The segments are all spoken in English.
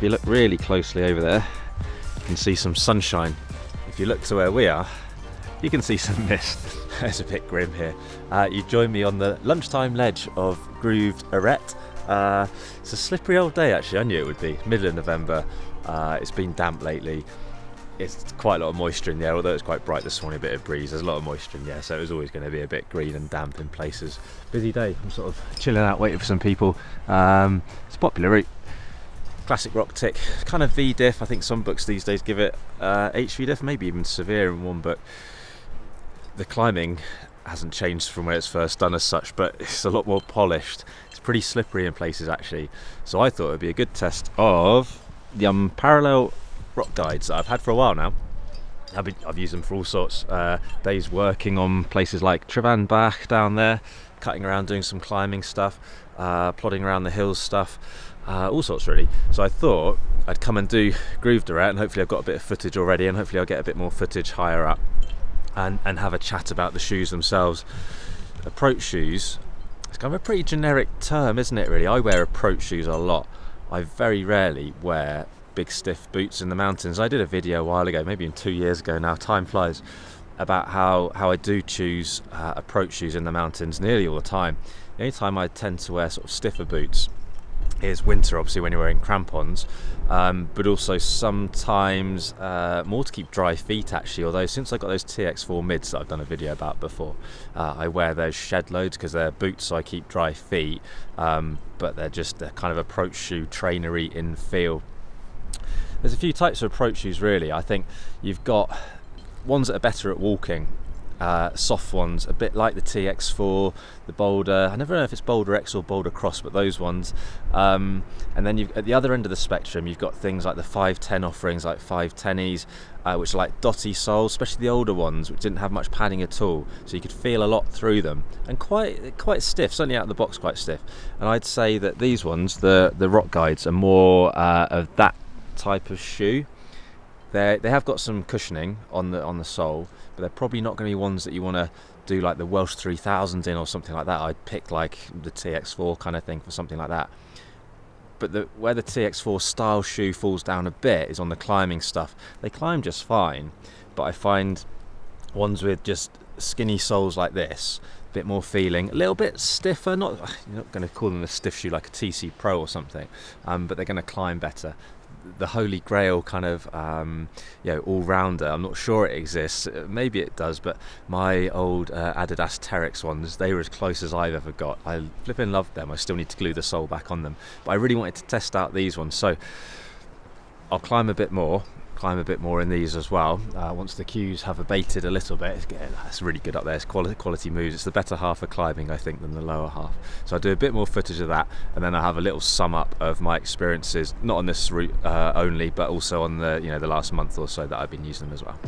you look really closely over there, you can see some sunshine. If you look to where we are, you can see some mist. It's a bit grim here. You join me on the lunchtime ledge of grooved Arete. It's a slippery old day actually, I knew it would be. Middle of November, it's been damp lately. It's quite a lot of moisture in the air, although it's quite bright this morning, a bit of breeze, there's a lot of moisture in the air, so it was always going to be a bit green and damp in places. Busy day, I'm sort of chilling out waiting for some people. It's a popular route. Classic rock tick, kind of V diff. I think some books these days give it HV diff, maybe even severe in one book. The climbing hasn't changed from where it's first done as such, but it's a lot more polished. It's pretty slippery in places actually, so I thought it would be a good test of the Unparallel rock guides that I've had for a while now. I've used them for all sorts. Days working on places like Tryfan down there, cutting around doing some climbing stuff, plodding around the hills stuff, all sorts really. So I thought I'd come and do grooved Arete, and hopefully I've got a bit of footage already, and hopefully I'll get a bit more footage higher up and have a chat about the shoes themselves. Approach shoes, it's kind of a pretty generic term, isn't it really? I wear approach shoes a lot. I very rarely wear big stiff boots in the mountains. I did a video a while ago, maybe 2 years ago now, time flies, about how I do choose approach shoes in the mountains nearly all the time. The only time I tend to wear sort of stiffer boots is winter, obviously when you're wearing crampons, but also sometimes more to keep dry feet actually, although since I got those TX4 mids that I've done a video about before, I wear those shed loads because they're boots so I keep dry feet, but they're kind of approach shoe trainery in feel. There's a few types of approach shoes really. I think you've got ones that are better at walking, soft ones, a bit like the TX4, the Boulder, I never know if it's Boulder X or Boulder Cross, but those ones. And then at the other end of the spectrum, you've got things like the 510 offerings, like 510Es, which are like dotty soles, especially the older ones, which didn't have much padding at all, so you could feel a lot through them, and quite stiff, certainly out of the box quite stiff. And I'd say that these ones, the rock guides, are more of that type of shoe. They have got some cushioning on the sole, but they're probably not going to be ones that you want to do like the Welsh 3000 in or something like that. I'd pick like the TX4 kind of thing for something like that. But where the TX4 style shoe falls down a bit is on the climbing stuff. They climb just fine, but I find ones with just skinny soles like this, a bit more feeling, a little bit stiffer, you're not going to call them a stiff shoe like a TC Pro or something, but they're going to climb better. The holy grail kind of all-rounder, I'm not sure it exists, maybe it does, but my old Adidas Terex ones, they were as close as I've ever got. I flipping loved them. I still need to glue the sole back on them, but I really wanted to test out these ones, so I'll climb a bit more in these as well, once the queues have abated a little bit. It's really good up there, it's quality moves. It's the better half of climbing, I think, than the lower half. So I do a bit more footage of that, and then I have a little sum up of my experiences, not on this route only, but also on the the last month or so that I've been using them as well.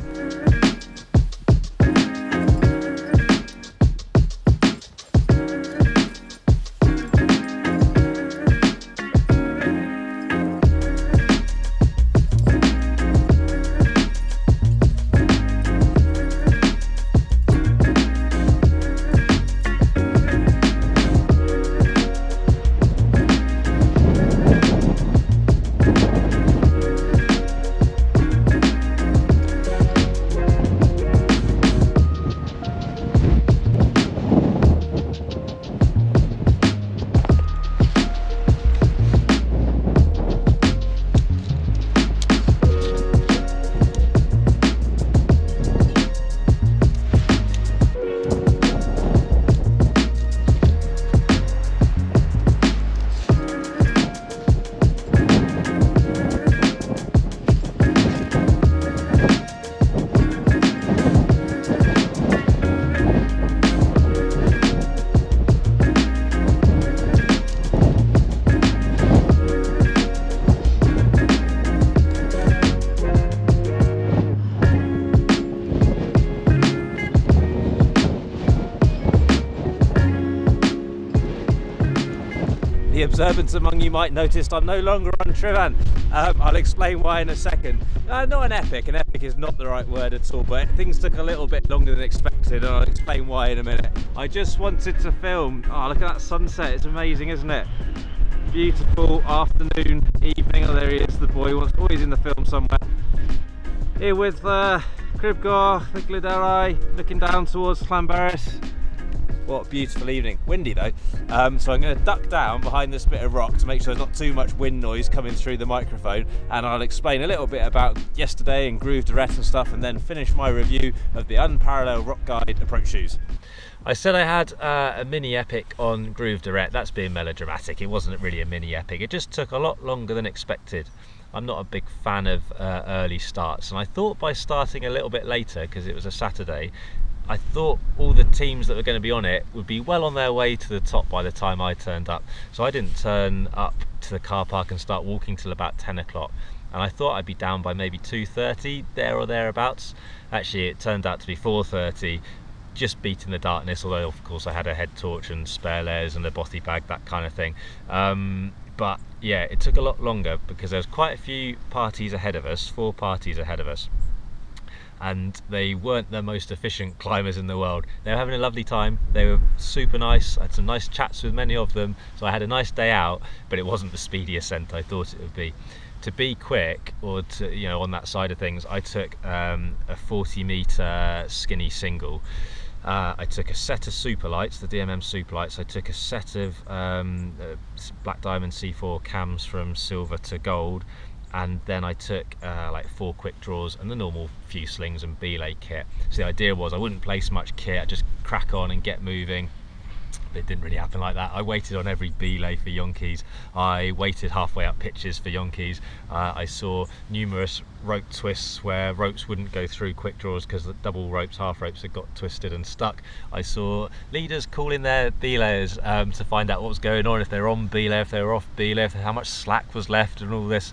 The observants among you might notice I'm no longer on Tryfan. I'll explain why in a second. Not an epic is not the right word at all, but things took a little bit longer than expected, and I'll explain why in a minute. I just wanted to film, oh look at that sunset, it's amazing isn't it? beautiful afternoon, evening. Oh, there he is, the boy, always in the film somewhere. Here with Cribgor, the Glyderau, looking down towards Llanberis. What a beautiful evening. Windy though, so I'm going to duck down behind this bit of rock to make sure there's not too much wind noise coming through the microphone, and I'll explain a little bit about yesterday and Groove Arete and stuff, and then finish my review of the Unparallel Rock Guide approach shoes. I said I had a mini epic on Groove Arete. That's being melodramatic. It wasn't really a mini epic. It just took a lot longer than expected. I'm not a big fan of early starts, and I thought by starting a little bit later, because it was a Saturday, I thought all the teams that were going to be on it would be well on their way to the top by the time I turned up. So I didn't turn up to the car park and start walking till about 10 o'clock. And I thought I'd be down by maybe 2:30, there or thereabouts. Actually, it turned out to be 4:30, just beating the darkness, although of course I had a head torch and spare layers and a bothy bag, that kind of thing. But yeah, it took a lot longer because there was quite a few parties ahead of us, 4 parties ahead of us. And they weren't the most efficient climbers in the world. They were having a lovely time, they were super nice, I had some nice chats with many of them, so I had a nice day out, but it wasn't the speedy ascent I thought it would be. To be quick, or to, you know, on that side of things, I took a 40-meter skinny single. I took a set of super lights, the DMM super lights. I took a set of Black Diamond C4 cams from silver to gold, and then I took like 4 quick draws and the normal few slings and belay kit. So the idea was I wouldn't place much kit, I'd just crack on and get moving. But it didn't really happen like that. I waited on every belay for yonkies. I waited halfway up pitches for yonkies. I saw numerous rope twists where ropes wouldn't go through quick draws because the double ropes, half ropes had got twisted and stuck. I saw leaders calling their belayers to find out what was going on, if they were on belay, if they were off belay, how much slack was left and all this.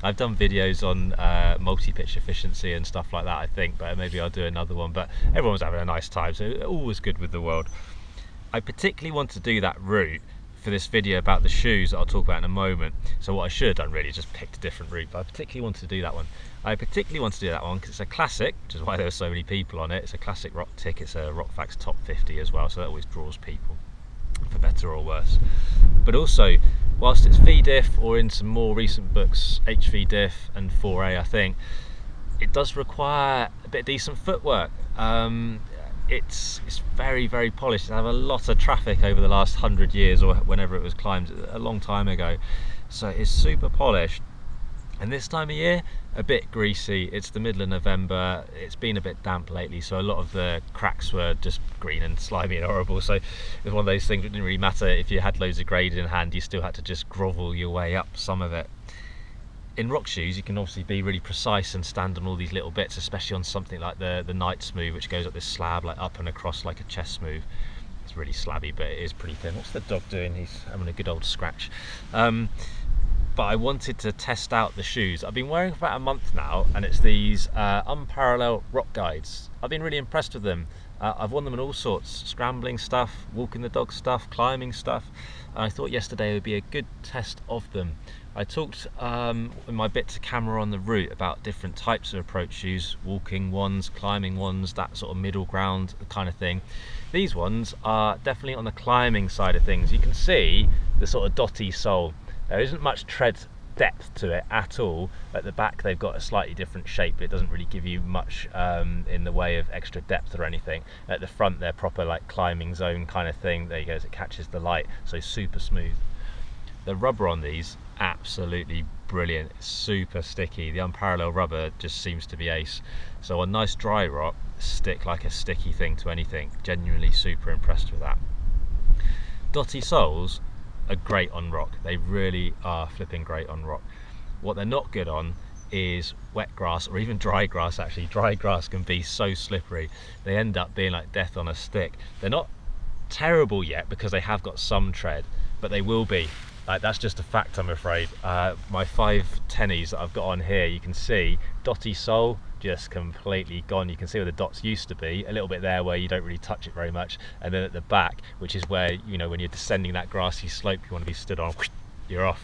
I've done videos on multi-pitch efficiency and stuff like that, I think, but maybe I'll do another one. But everyone was having a nice time, so all was good with the world. I particularly want to do that route for this video about the shoes that I'll talk about in a moment. So what I should have done really is just picked a different route, but I particularly wanted to do that one. I particularly want to do that one because it's a classic, which is why there were so many people on it. It's a classic rock tick, it's a Rockfax top 50 as well, so that always draws people, for better or worse. But also, whilst it's VDiff, or in some more recent books, HVDiff and 4A, I think, it does require a bit of decent footwork. It's very, very polished. It's had a lot of traffic over the last 100 years, or whenever it was climbed, a long time ago. So it's super polished. And this time of year, a bit greasy. It's the middle of November. It's been a bit damp lately, so a lot of the cracks were just green and slimy and horrible. So it was one of those things that didn't really matter if you had loads of grade in hand, you still had to just grovel your way up some of it. In rock shoes, you can obviously be really precise and stand on all these little bits, especially on something like the Night Smooth, which goes up this slab, like up and across like a chest smooth. It's really slabby, but it is pretty thin. What's the dog doing? He's having a good old scratch. But I wanted to test out the shoes. I've been wearing for about a month now, and it's these Unparallel rock guides. I've been really impressed with them. I've worn them in all sorts, scrambling stuff, walking the dog stuff, climbing stuff. And I thought yesterday would be a good test of them. I talked in my bit to camera on the route about different types of approach shoes, walking ones, climbing ones, that sort of middle ground kind of thing. These ones are definitely on the climbing side of things. You can see the sort of dotty sole. There isn't much tread depth to it at all. At the back they've got a slightly different shape, but it doesn't really give you much in the way of extra depth or anything. At the front they're proper like climbing zone kind of thing. There you go, as it catches the light, so super smooth. The rubber on these, absolutely brilliant. It's super sticky. The Unparallel rubber just seems to be ace. So on nice dry rock, stick like a sticky thing to anything. Genuinely super impressed with that. Dotty soles are great on rock. They really are flipping great on rock. What they're not good on is wet grass, or even dry grass. Actually, dry grass can be so slippery. They end up being like death on a stick. They're not terrible yet because they have got some tread, but they will be. That's just a fact, I'm afraid. My 5 tennies that I've got on here, you can see dotty sole just completely gone. You can see where the dots used to be, a little bit there where you don't really touch it very much, and then at the back, which is where, you know, when you're descending that grassy slope you want to be stood on, you're off.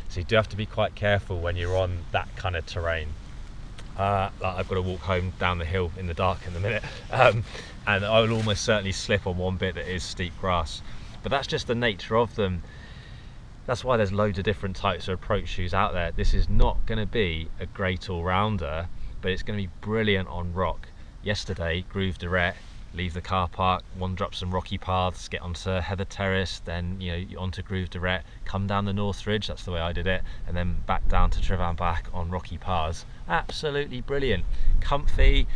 So you do have to be quite careful when you're on that kind of terrain. Like I've got to walk home down the hill in the dark in a minute, and I will almost certainly slip on one bit that is steep grass, but that's just the nature of them. That's why there's loads of different types of approach shoes out there. This is not going to be a great all-rounder, but it's going to be brilliant on rock. Yesterday, grooved Arete, leave the car park, wander up some rocky paths, get onto Heather Terrace, then onto grooved Arete, come down the North Ridge, that's the way I did it, and then back down to Tryfan back on rocky paths. Absolutely brilliant, comfy,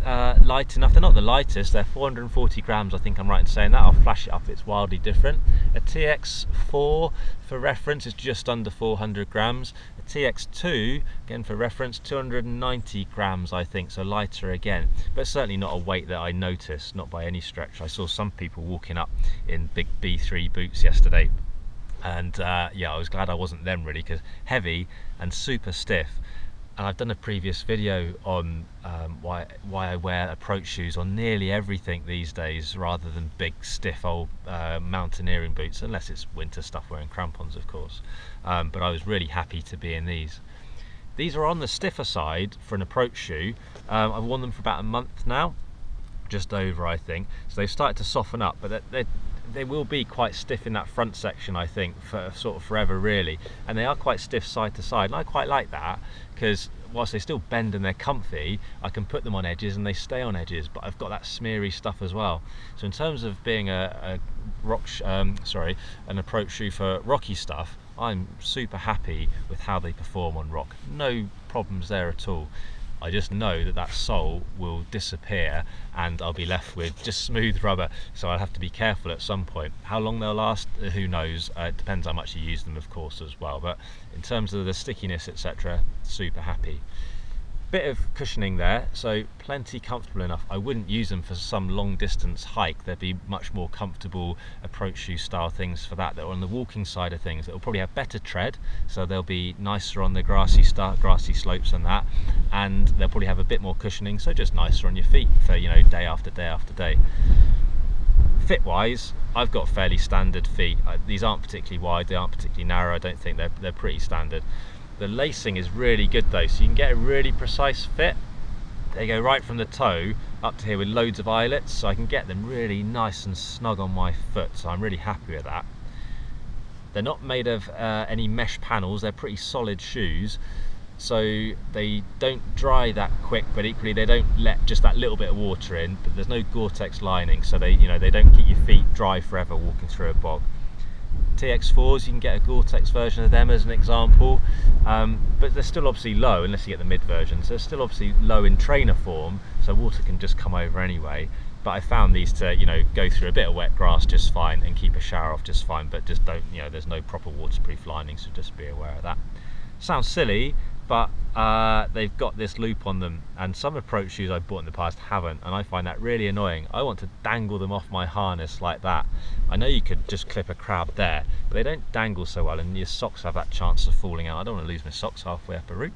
light enough. They're not the lightest, they're 440 grams, I think I'm right in saying that. I'll flash it up, it's wildly different. A TX4 for reference is just under 400 grams. A TX2, again for reference, 290 grams I think, so lighter again, but certainly not a weight that I noticed, not by any stretch. I saw some people walking up in big B3 boots yesterday, and yeah, I was glad I wasn't them really, because heavy and super stiff. And I've done a previous video on why I wear approach shoes on nearly everything these days, rather than big stiff old mountaineering boots, unless it's winter stuff wearing crampons of course. But I was really happy to be in these. These are on the stiffer side for an approach shoe. I've worn them for about a month now, just over I think, so they've started to soften up, but they will be quite stiff in that front section I think for sort of forever really, and they are quite stiff side to side, and I quite like that, because whilst they still bend and they're comfy, I can put them on edges and they stay on edges, but I've got that smeary stuff as well. So in terms of being an approach shoe for rocky stuff, I'm super happy with how they perform on rock. No problems there at all. I just know that that sole will disappear and I'll be left with just smooth rubber, so I'll have to be careful at some point. How long they'll last, who knows. It depends how much you use them of course as well, but in terms of the stickiness etc, super happy. Bit of cushioning there, so plenty comfortable enough. I wouldn't use them for some long distance hike. There'd be much more comfortable approach shoe style things for that. That are on the walking side of things. It'll probably have better tread, so they'll be nicer on the grassy slopes and that, and they'll probably have a bit more cushioning, so just nicer on your feet for day after day after day. Fit wise, I've got fairly standard feet. These aren't particularly wide, they aren't particularly narrow. I don't think they're pretty standard. The lacing is really good though, so you can get a really precise fit. They go right from the toe up to here with loads of eyelets, so I can get them really nice and snug on my foot, so I'm really happy with that. They're not made of any mesh panels, they're pretty solid shoes, so they don't dry that quick, but equally they don't let just that little bit of water in, but there's no Gore-Tex lining, so they don't keep your feet dry forever walking through a bog. TX4s, you can get a Gore-Tex version of them as an example, but they're still obviously low unless you get the mid version, so they're still obviously low in trainer form, so water can just come over anyway. But I found these to go through a bit of wet grass just fine and keep a shower off just fine, but just don't, there's no proper waterproof lining, so just be aware of that. Sounds silly, but they've got this loop on them, and some approach shoes I've bought in the past haven't, and I find that really annoying. I want to dangle them off my harness like that. I know you could just clip a crab there, but they don't dangle so well, and your socks have that chance of falling out. I don't want to lose my socks halfway up a route.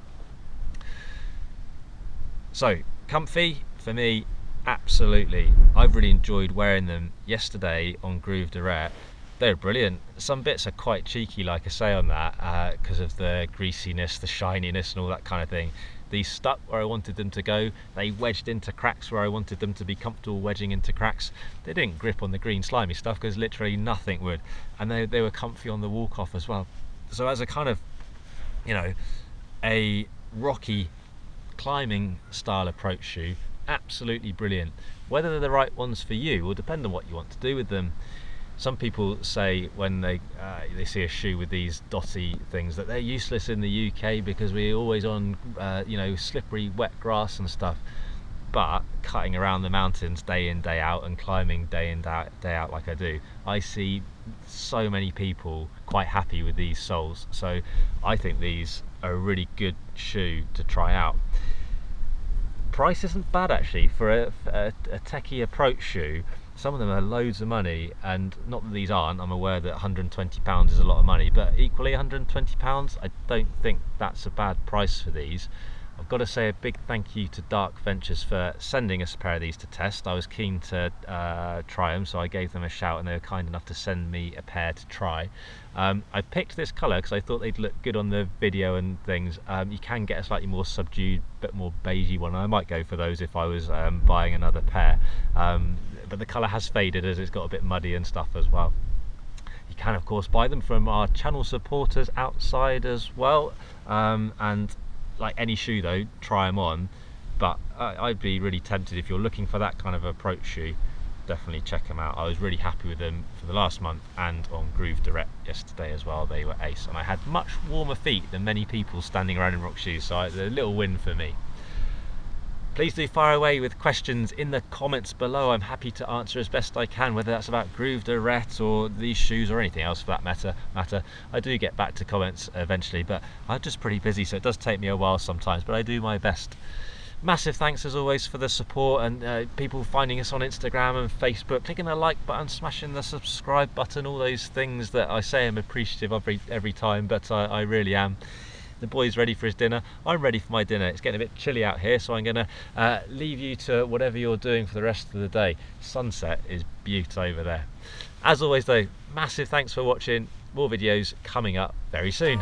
So, comfy for me, absolutely. I've really enjoyed wearing them yesterday on grooved Arete. They're brilliant. Some bits are quite cheeky, like I say, on that, because of the greasiness, the shininess and all that kind of thing. These stuck where I wanted them to go. They wedged into cracks where I wanted them to be comfortable wedging into cracks. They didn't grip on the green slimy stuff because literally nothing would. And they were comfy on the walk off as well. So as a kind of, a rocky climbing style approach shoe, absolutely brilliant. Whether they're the right ones for you will depend on what you want to do with them. Some people say when they see a shoe with these dotty things that they're useless in the UK because we're always on slippery wet grass and stuff, but cutting around the mountains day in day out and climbing day in day out like I do, I see so many people quite happy with these soles, so I think these are a really good shoe to try out. Price isn't bad actually for a techie approach shoe. Some of them are loads of money, and not that these aren't. I'm aware that £120 is a lot of money, but equally £120, I don't think that's a bad price for these. I've got to say a big thank you to Dark Ventures for sending us a pair of these to test. I was keen to try them, so I gave them a shout and they were kind enough to send me a pair to try. I picked this colour because I thought they'd look good on the video and things. You can get a slightly more subdued, bit more beigey one. I might go for those if I was buying another pair. But the colour has faded as it's got a bit muddy and stuff as well. You can of course buy them from our channel supporters outside as well, and like any shoe though, try them on. But I'd be really tempted, if you're looking for that kind of approach shoe, definitely check them out. I was really happy with them for the last month and on Groove Direct yesterday as well. They were ace, and I had much warmer feet than many people standing around in rock shoes, so it's a little win for me. Please do fire away with questions in the comments below. I'm happy to answer as best I can, whether that's about Groove Direct or these shoes or anything else for that matter. I do get back to comments eventually, but I'm just pretty busy, so it does take me a while sometimes, but I do my best. Massive thanks as always for the support, and people finding us on Instagram and Facebook, clicking the like button, smashing the subscribe button, all those things that I say I'm appreciative of every time, but I really am. The boy's ready for his dinner, I'm ready for my dinner. It's getting a bit chilly out here, so I'm going to leave you to whatever you're doing for the rest of the day. Sunset is beautiful over there. As always though, massive thanks for watching. More videos coming up very soon.